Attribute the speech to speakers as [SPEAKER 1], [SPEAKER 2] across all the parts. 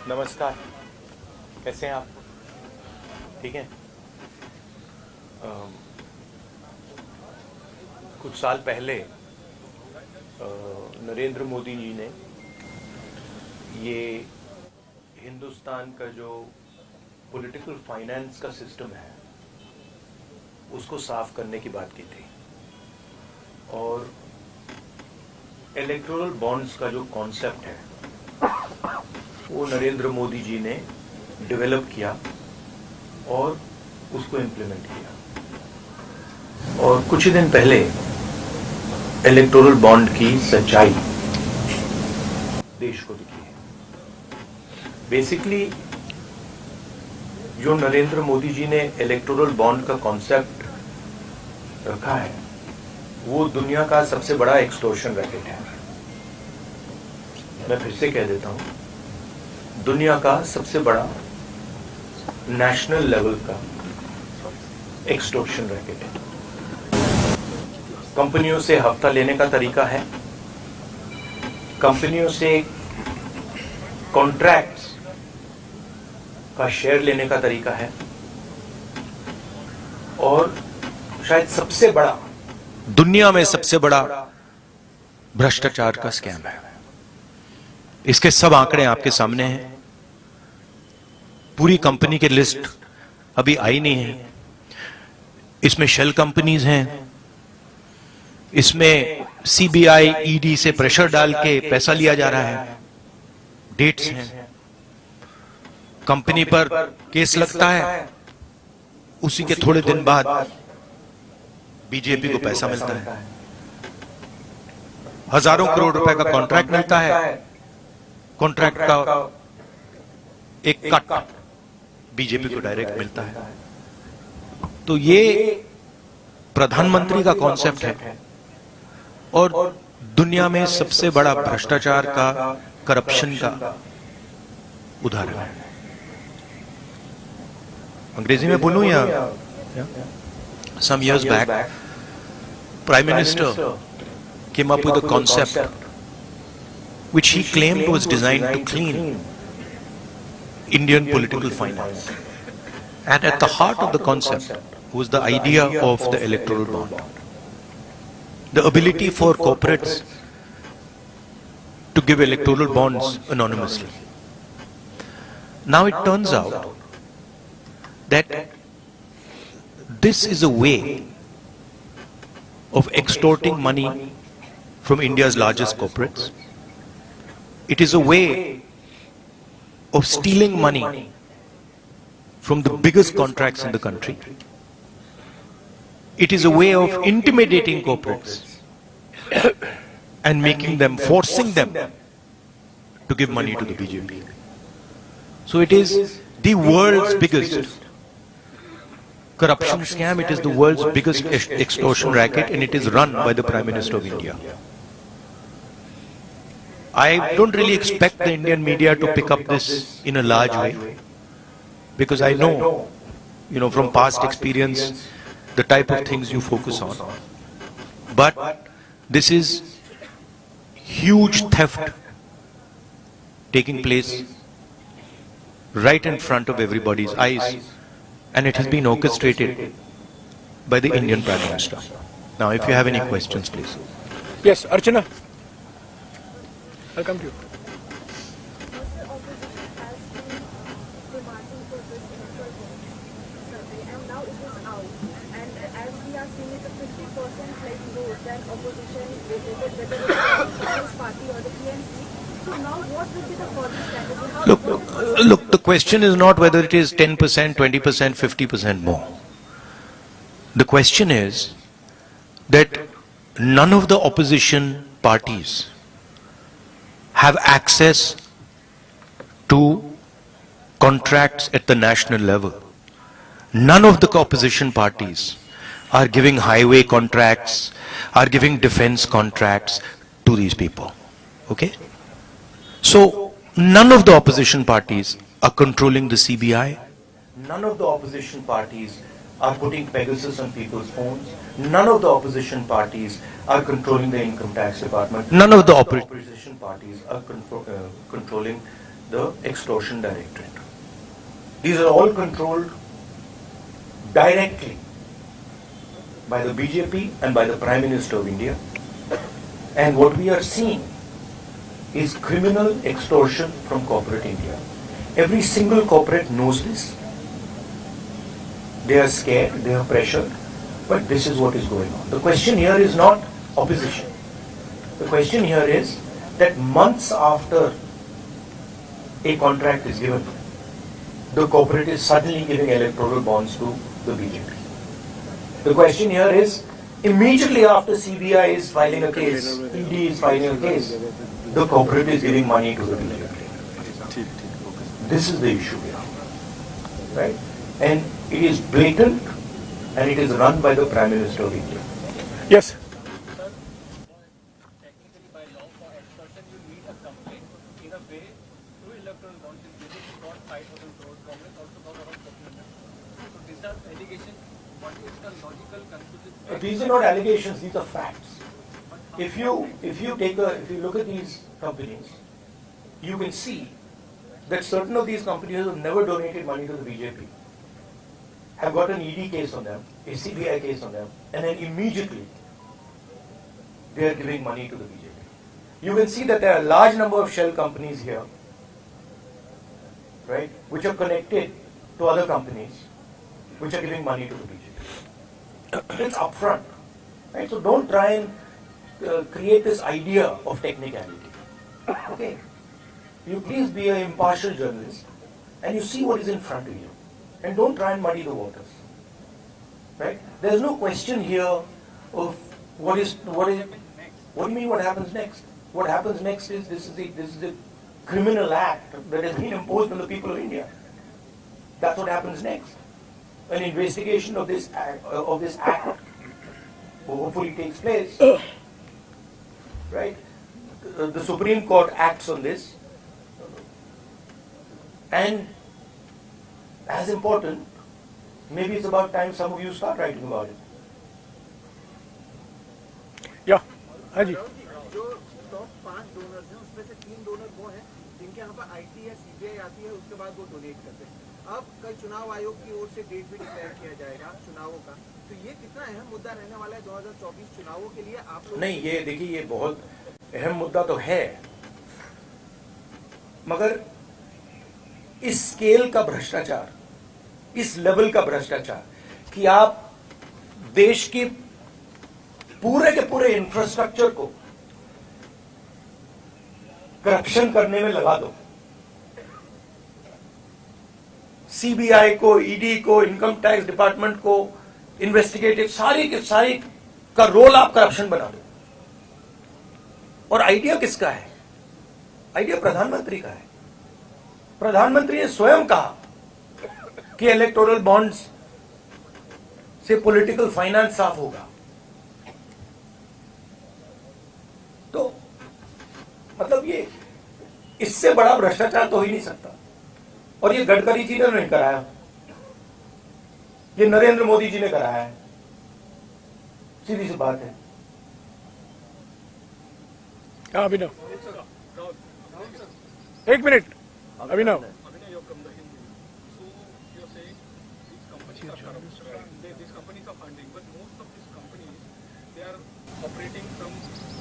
[SPEAKER 1] नमस्कार। कैसे हैं आप? ठीक हैं। कुछ साल पहले नरेंद्र मोदी जी ने ये हिंदुस्तान का जो पॉलिटिकल फाइनेंस का सिस्टम है उसको साफ करने की बात की थी, और इलेक्टोरल बॉन्ड्स का जो कॉन्सेप्ट है वो नरेंद्र मोदी जी ने डेवलप किया और उसको इम्प्लीमेंट किया। और कुछ ही दिन पहले इलेक्टोरल बॉन्ड की सच्चाई देश को दिखी है। बेसिकली जो नरेंद्र मोदी जी ने इलेक्टोरल बॉन्ड का कॉन्सेप्ट रखा है वो दुनिया का सबसे बड़ा एक्सटॉर्शन रैकेट है। मैं फिर से कह देता हूं, दुनिया का सबसे बड़ा नेशनल लेवल का एक्सटॉर्शन रैकेट है। कंपनियों से हफ्ता लेने का तरीका है, कंपनियों से कॉन्ट्रैक्ट्स का शेयर लेने का तरीका है, और शायद सबसे बड़ा, दुनिया में सबसे बड़ा भ्रष्टाचार का स्कैम है। इसके सब आंकड़े आपके सामने हैं। पूरी कंपनी की लिस्ट अभी आई नहीं है। इसमें शेल कंपनीज हैं, इसमें सीबीआई ईडी से प्रेशर डाल के पैसा लिया जा रहा है, डेट्स हैं, कंपनी पर केस लगता है, उसी के थोड़े दिन बाद बीजेपी को पैसा मिलता है, हजारों करोड़ रुपए का कॉन्ट्रैक्ट मिलता है, कॉन्ट्रैक्ट का एक कट बीजेपी को डायरेक्ट मिलता है। तो ये प्रधानमंत्री का कॉन्सेप्ट है और दुनिया में सबसे बड़ा भ्रष्टाचार का, करप्शन का उदाहरण है। अंग्रेजी में बोलूं या some years back Prime Minister came up with a concept which he claimed was designed to clean Indian political finance, and at the heart of the concept was the idea of the electoral bond, the ability for corporates to give electoral bonds anonymously. Now it turns out that this is a way of extorting money from India's largest corporates. It is a way of stealing money from the biggest contracts in the country. It is a way of intimidating corporates and making them, forcing them to give money to the BJP. So it is the world's biggest corruption scam, it is the world's biggest extortion racket, and it is run by the Prime Minister of India. I don't really expect the Indian media to pick up this in a large way, because I know, from past experience, the type of things you focus on. But this is huge theft taking place right in front of everybody's eyes, and it has been orchestrated by the Indian Prime Minister. Now, if you have any questions, please.
[SPEAKER 2] Yes, Archana. I'll come to you.
[SPEAKER 3] And now it is out. And as we are seeing it, a 50% like vote that opposition voted whether it is the Congress party or the PNC. So now what will be the further strategy?
[SPEAKER 1] Look, the question is not whether it is 10%, 20%, 50% more. The question is that none of the opposition parties have access to contracts at the national level. None of the opposition parties are giving highway contracts, are giving defense contracts to these people. Okay? So, none of the opposition parties are controlling the CBI. None of the opposition parties are putting Pegasus on people's phones. None of the opposition parties are controlling the income tax department. None of the opposition parties are controlling the Extortion Directorate. These are all controlled directly by the BJP and by the Prime Minister of India. And what we are seeing is criminal extortion from corporate India. Every single corporate knows this. They are scared, they are pressured, but this is what is going on. The question here is not opposition. The question here is that months after a contract is given, the corporate is suddenly giving electoral bonds to the BJP. The question here is, immediately after CBI is filing a case, ED is filing a case, the corporate is giving money to the BJP. This is the issue here, right? And it is blatant, and it is run by the Prime Minister of India.
[SPEAKER 2] Yes.
[SPEAKER 4] Technically, by law for extortion, you need a complaint. In a way, through electoral bonds, in BJP got 5,000 crores, Congress also got around 1,400 crores. So these are allegations. What is the logical conclusion?
[SPEAKER 1] These are not allegations; these are facts. If you look at these companies, you can see that certain of these companies have never donated money to the BJP, have got an ED case on them, a CBI case on them, and then immediately they are giving money to the BJP. You can see that there are a large number of shell companies here, right, which are connected to other companies, which are giving money to the BJP. It's upfront, right? So don't try and create this idea of technicality. Okay, you please be an impartial journalist, and you see what is in front of you, and don't try and muddy the waters. Right? There's no question here of what do you mean what happens next? What happens next is this is the criminal act that has been imposed on the people of India. That's what happens next. An investigation of this act hopefully takes place. Right? The Supreme Court acts on this, and as important, maybe it's about time some of you start writing about it.
[SPEAKER 2] Yeah. हाँ जी.
[SPEAKER 4] जो top 5 donors हैं उसमें से 3 donor वो हैं जिनके यहाँ पर IT या CBI आती है, उसके बाद वो डोनेट करते हैं. अब कल चुनाव आयोग की ओर से डेट भी डिक्लेयर किया जाएगा चुनावों का, तो ये कितना अहम मुद्दा रहने वाला है 2024 चुनावों के लिए आप लोग?
[SPEAKER 1] नहीं, ये देखिए, ये बहुत अहम मुद्दा तो है, मगर इस स्केल का भ्रष्टाचार, इस लेवल का भ्रष्टाचार कि आप देश की पूरे के पूरे इंफ्रास्ट्रक्चर को करप्शन करने में लगा दो, सीबीआई को, ईडी को, इनकम टैक्स डिपार्टमेंट को, इन्वेस्टिगेटिव सारी के सारी का रोल आप करप्शन बना दो. और आइडिया किसका है? आइडिया प्रधानमंत्री का है. प्रधानमंत्री ने स्वयं कहा कि इलेक्टोरल बॉन्ड्स से पॉलिटिकल फाइनेंस साफ होगा. तो मतलब ये इससे बड़ा भ्रष्टाचार तो हो ही नहीं सकता. और ये गडकरी जी ने नहीं कराया, ये नरेंद्र मोदी जी ने कराया है. सीधी सी बात है.
[SPEAKER 2] हाँ अभिनव. एक minute. Abhinav.
[SPEAKER 4] You're from the Hindu. So you're saying these companies are corrupt. These companies are funding, but most of these companies, they are operating from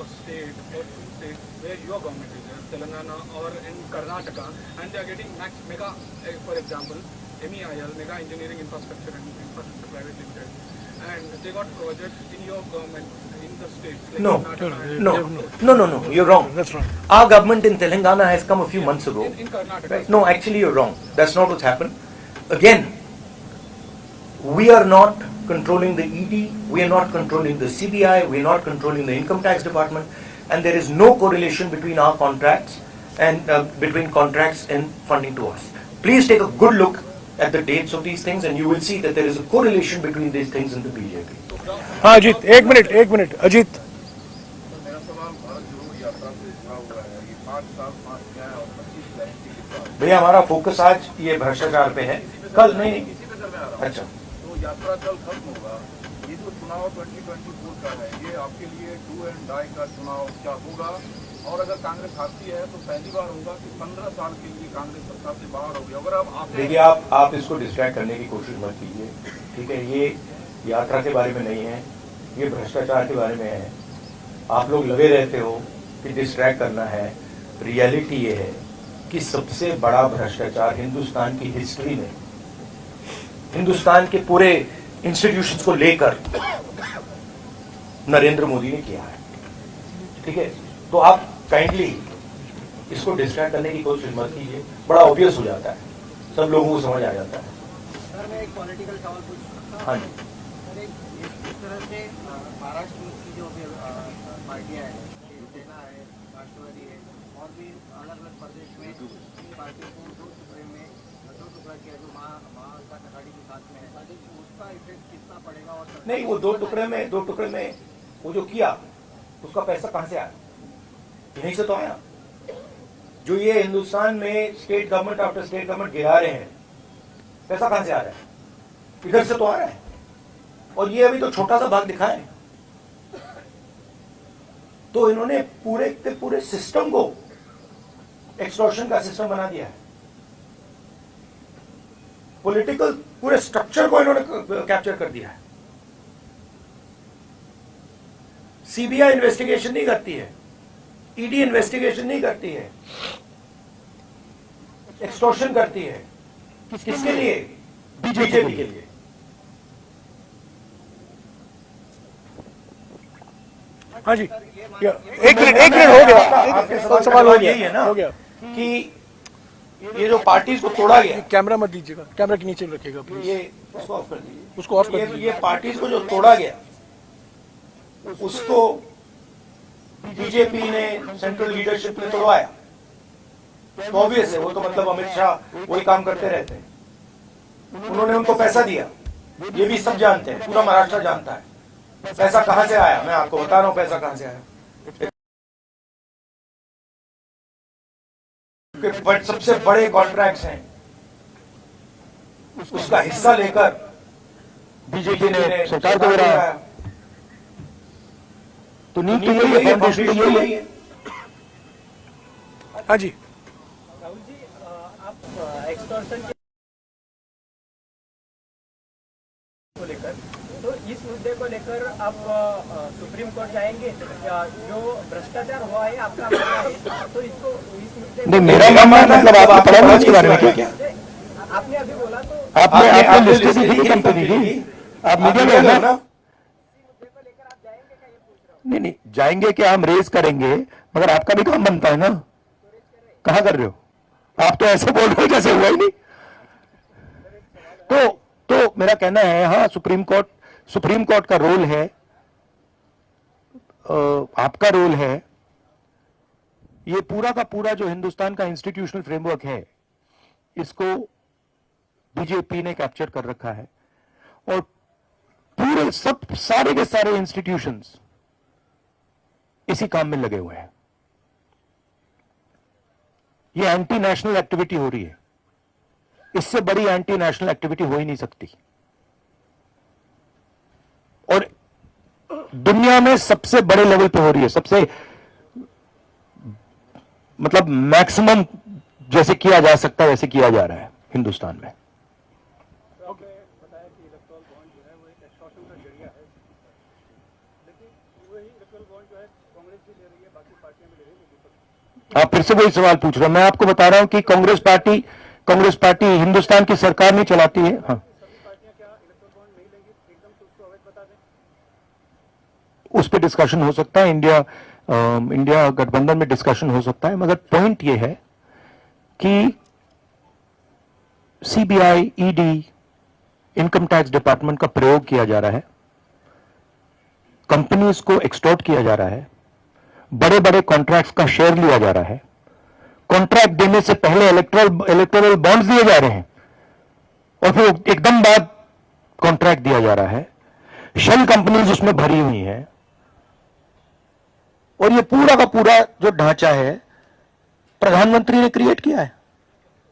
[SPEAKER 4] a state or two states where your government is, Telangana or in Karnataka, and they are getting mega, for example, MEIL, Mega Engineering Infrastructure and Infrastructure Private Limited, and they got projects in your government in the states. Like
[SPEAKER 1] No,
[SPEAKER 4] Karnataka
[SPEAKER 1] no, you're wrong.
[SPEAKER 2] That's wrong.
[SPEAKER 1] Our government in Telangana has come a few months ago.
[SPEAKER 4] In Karnataka.
[SPEAKER 1] Right? No, actually you're wrong. That's not what's happened. Again, we are not controlling the ED, we are not controlling the CBI, we are not controlling the income tax department, and there is no correlation between our contracts and between contracts and funding to us. Please take a good look at the dates of these things, and you will see that there is a correlation between these things in the BJP.
[SPEAKER 2] हाँ अजीत. एक minute Ajit.
[SPEAKER 5] मेरा सवाल भारत जोड़ो यात्रा से जुड़ा हुआ है. ये 5 साल 5 न्याय और 25 गारंटी के बाद
[SPEAKER 1] भैया हमारा फोकस आज ये भ्रष्टाचार पे है. कल नहीं.
[SPEAKER 5] इसी पे कर रहा हूँ.
[SPEAKER 1] अच्छा.
[SPEAKER 5] तो यात्रा कल खत्म होगा. ये जो चुनाव चुनाव 2024 का है, ये आपके लिए डू एंड डाई का चुनाव क्या होगा? और अगर कांग्रेस हारती है तो पहली बार होगा कि 15 साल के लिए कांग्रेस सत्ता से बाहर होगी। अगर आप
[SPEAKER 1] देखिए, आप इसको डिस्ट्रैक्ट करने की कोशिश मत कीजिए, ठीक है? ये यात्रा के बारे में नहीं है, ये भ्रष्टाचार के बारे में है। आप लोग लगे रहते हो कि डिस्ट्रैक्ट करना है। रियलिटी ये है कि सबसे बड़ा भ्रष्टाचार हिंदुस्तान की हिस्ट्री में, हिंदुस्तान के पूरे इंस्टीट्यूशंस को लेकर नरेंद्र मोदी ने किया है, ठीक है? तो आप काइंडली इसको डिस्ट्रैक्ट करने की कोशिश मत कीजिए, बड़ा ऑब्वियस हो जाता है, सब लोगों को समझ आ जाता है।
[SPEAKER 6] सर, मैं एक पॉलिटिकल सवाल पूछूं।
[SPEAKER 1] हाँ जी।
[SPEAKER 6] सर, इस तरह से महाराष्ट्र की जो भी पार्टियां हैं, शिवसेना है, राष्ट्रवादी है, और भी अलग अलग प्रदेश में इन पार्टियों को दो टुकड़ा किया जो महाविकास आघाड़ी के साथ में है, उसका इफेक्ट कितना पड़ेगा? और
[SPEAKER 1] नहीं, वो दो टुकड़े में वो जो किया उसका पैसा कहां से आया? यहीं से तो आया। जो ये हिंदुस्तान में state government after state government गिरा रहे हैं, पैसा कहां से आ रहा है? इधर से तो आ रहा है। और ये अभी तो छोटा सा भाग दिखा है। तो इन्होंने पूरे के पूरे सिस्टम को एक्सटॉर्शन का सिस्टम बना दिया है। पॉलिटिकल पूरे स्ट्रक्चर को इन्होंने कैप्चर कर दिया है। सीबीआई इन्वेस्टिगेशन नहीं करती है, ईडी इन्वेस्टिगेशन नहीं करती है, एक्सटॉर्शन करती है। किसके लिए? बीजेपी के लिए।
[SPEAKER 2] हाँ जी, एक मिनट हो गया।
[SPEAKER 1] आपके
[SPEAKER 2] सवाल हो गया,
[SPEAKER 1] यही है ना
[SPEAKER 2] हो गया।
[SPEAKER 1] कि ये जो पार्टीज को तोड़ा गया,
[SPEAKER 2] कैमरा मत दीजिएगा, कैमरा के नीचे रखिएगा प्लीज।
[SPEAKER 1] ये उसको ऑफ कर दीजिए,
[SPEAKER 2] उसको ऑफ कर
[SPEAKER 1] ये
[SPEAKER 2] दीजिए।
[SPEAKER 1] पार्टीज को जो तोड़ा गया उसको बीजेपी ने, सेंट्रल लीडरशिप ने तोड़वाया। तो ऑब्वियस है, वो तो मतलब अमित शाह वही काम करते रहते हैं। उन्होंने उनको पैसा दिया, ये भी सब जानते हैं, पूरा महाराष्ट्र जानता है। पैसा कहां से आया, मैं आपको बता रहा हूं पैसा कहां से आया। बट सबसे बड़े कॉन्ट्रैक्ट्स हैं, उसका हिस्सा लेकर बीजेपी ने सरकार को गिराया। तो नीति यही है, फाउंडेशन यही है।
[SPEAKER 2] हाँ जी,
[SPEAKER 7] राहुल जी, आप एक्सटॉर्शन को लेकर, तो इस मुद्दे को लेकर आप सुप्रीम कोर्ट जाएंगे? जो भ्रष्टाचार हुआ है आपका मानना है, तो इसको इस मुद्दे
[SPEAKER 1] नहीं, मेरा मानना मतलब आप पढ़ा नहीं इसके बारे में क्या?
[SPEAKER 7] आपने अभी बोला तो
[SPEAKER 1] आपने लिस्ट दी कंपनी की, आप मीडिया में हो ना? नहीं, जाएंगे क्या, हम रेज करेंगे, मगर आपका भी काम बनता है ना। कहां कर रहे हो आप? तो ऐसे बोल रहे हो जैसे हुआ ही नहीं। तो मेरा कहना है, हाँ, सुप्रीम कोर्ट का रोल है, आपका रोल है। ये पूरा का पूरा जो हिंदुस्तान का इंस्टीट्यूशनल फ्रेमवर्क है, इसको बीजेपी ने कैप्चर कर रखा है। और पूरे सारे के सारे इंस्टीट्यूशंस इसी काम में लगे हुए हैं। ये एंटी नेशनल एक्टिविटी हो रही है, इससे बड़ी एंटी नेशनल एक्टिविटी हो ही नहीं सकती। और दुनिया में सबसे बड़े लेवल पे हो रही है, सबसे मतलब मैक्सिमम जैसे किया जा सकता है वैसे किया जा रहा है हिंदुस्तान में।
[SPEAKER 4] बताया कि इलेक्ट्रल बॉन्ड जो है वो एक एक्सटॉर्शन का जरिया है, लेकिन वही इलेक्ट्रल बॉन्ड जो है कांग्रेस भी ले रही है, बाकी पार्टियां भी ले रही है।
[SPEAKER 1] आप फिर से वही सवाल पूछ रहे हो। मैं आपको बता रहा हूं कि कांग्रेस पार्टी हिंदुस्तान की सरकार नहीं चलाती है। हाँ,
[SPEAKER 4] सभी पार्टियां क्या इलेक्ट्रल बॉन्ड नहीं लेंगी, एकदम से उसको अवैध बता दें?
[SPEAKER 1] उस पर डिस्कशन हो सकता है, इंडिया गठबंधन में डिस्कशन हो सकता है, मगर पॉइंट यह है कि CBI, ED, income tax department का प्रयोग किया जा रहा है, कंपनीज को एक्सटॉर्ट किया जा रहा है, बड़े बड़े कॉन्ट्रैक्ट्स का शेयर लिया जा रहा है, कॉन्ट्रैक्ट देने से पहले इलेक्टोरल बॉन्ड्स दिए जा रहे हैं और फिर एकदम बाद कॉन्ट्रैक्ट दिया जा रहा है। शेल कंपनीज उसमें भरी हुई हैं और ये पूरा का पूरा जो ढांचा है प्रधानमंत्री ने क्रिएट किया है,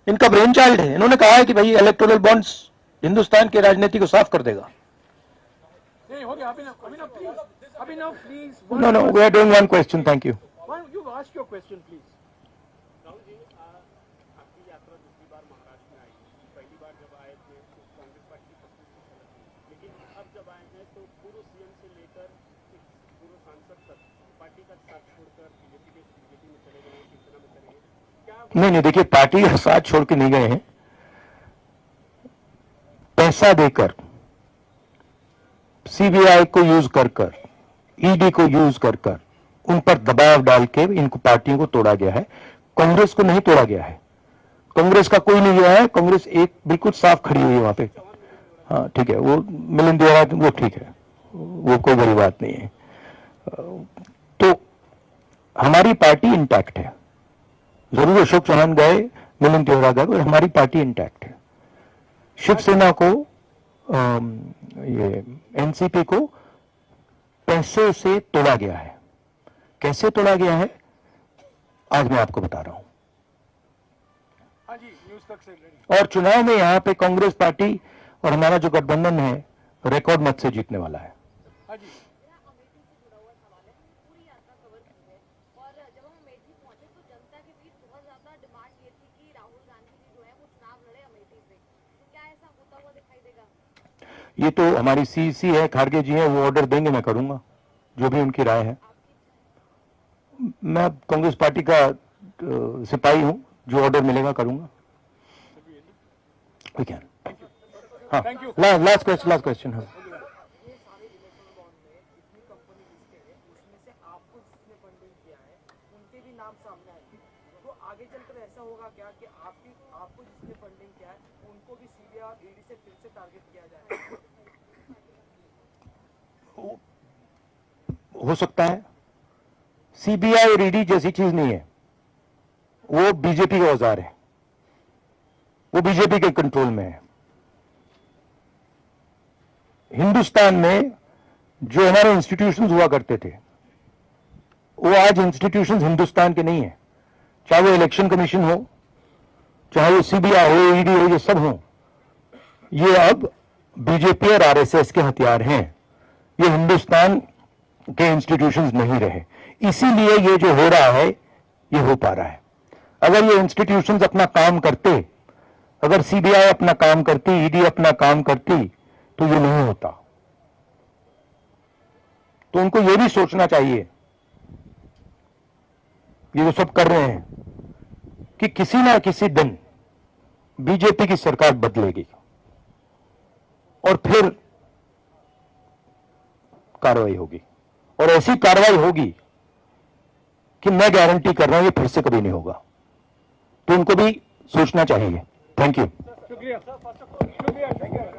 [SPEAKER 1] इनका ब्रेन चाइल्ड है। इन्होंने कहा है कि भाई इलेक्टोरल बॉन्ड्स हिंदुस्तान की राजनीति को साफ कर देगा।
[SPEAKER 2] नहीं हो गया Abhinav please
[SPEAKER 1] No, no, we are doing one question. Thank you.
[SPEAKER 2] You ask your question please
[SPEAKER 8] Rahul ji आपकी यात्रा दूसरी बार महाराष्ट्र में आई। पहली बार जब आए थे तो कांग्रेस पार्टी की तस्वीर थी, लेकिन अब जब आए हैं तो पूर्व सीएम से लेकर पूर्व सांसद तक पार्टी का साथ छोड़कर बीजेपी में चले गए, शिवसेना में चले गए। क्या
[SPEAKER 1] नहीं, देखिए, पार्टी का साथ छोड़ के नहीं गए हैं। पैसा देकर, सीबीआई को यूज कर ईडी को यूज कर उन पर दबाव डाल के इनको पार्टियों को तोड़ा गया है। कांग्रेस को नहीं तोड़ा गया है। कांग्रेस का कोई नहीं गया है। कांग्रेस एक बिल्कुल साफ खड़ी हुई है वहां पे। हाँ, ठीक है, वो मिलिंद देवरा वो ठीक है, वो कोई बड़ी बात नहीं है। तो हमारी पार्टी इंटैक्ट है। जरूर अशोक चौहान गए, मिलिंद देवरा गए, और हमारी पार्टी इंटैक्ट है। शिवसेना को ये एनसीपी को पैसे से तोड़ा गया है। कैसे तोड़ा गया है आज मैं आपको बता रहा हूं।
[SPEAKER 2] हाँ जी, न्यूज तक से रेडी।
[SPEAKER 1] और चुनाव में यहां पे कांग्रेस पार्टी और हमारा जो गठबंधन है रिकॉर्ड मत से जीतने वाला है।
[SPEAKER 2] हाँ जी,
[SPEAKER 3] अमेठी से जुड़ा हुआ सवाल है। पूरी यात्रा कवर की है और जब हम अमेठी पहुंचे तो जनता के बीच बहुत ज्यादा डिमांड ये थी कि राहुल गांधी जी जो है वो चुनाव लड़े अमेठी से। क्या ऐसा होता हुआ दिखाई देगा?
[SPEAKER 1] ये तो हमारी सीईसी है, खारगे जी हैं, वो ऑर्डर देंगे, मैं करूंगा जो भी उनकी राय है। मैं कांग्रेस पार्टी का सिपाही हूं, जो ऑर्डर मिलेगा करूंगा। We can. हाँ, लास्ट क्वेश्चन। हाँ,
[SPEAKER 7] ये सारे इलेक्ट्रल बॉन्ड में जितनी कंपनी लिस्टेड है उसमें से आपको जिसने फंडिंग किया है उनके भी नाम सामने आएंगे। तो आगे चलकर ऐसा होगा क्या कि आपको जिसने फंडिंग किया है उनको भी सीबीआई और ईडी से फिर से टारगेट किया जाएगा?
[SPEAKER 1] हो सकता है। सीबीआई और ईडी जैसी चीज नहीं है। वो बीजेपी का औजार है, वो बीजेपी के कंट्रोल में है। हिंदुस्तान में जो हमारे इंस्टीट्यूशंस हुआ करते थे वो आज इंस्टीट्यूशंस हिंदुस्तान के नहीं है। चाहे वो इलेक्शन कमीशन हो, चाहे वो सीबीआई हो, ईडी हो, ये सब हो, ये अब बीजेपी और आरएसएस के हथियार हैं। ये हिंदुस्तान के इंस्टीट्यूशंस नहीं रहे। इसीलिए ये जो हो रहा है ये हो पा रहा है। अगर ये इंस्टीट्यूशंस अपना काम करते, अगर सीबीआई अपना काम करती, ईडी अपना काम करती, तो ये नहीं होता। तो उनको ये भी सोचना चाहिए, ये जो सब कर रहे हैं, कि किसी ना किसी दिन बीजेपी की सरकार बदलेगी और फिर कार्रवाई होगी, और ऐसी कार्रवाई होगी कि मैं गारंटी कर रहा हूं ये फिर से कभी नहीं होगा। तो उनको भी सोचना चाहिए। Thank you.
[SPEAKER 2] शुक्रिया, थैंक यू।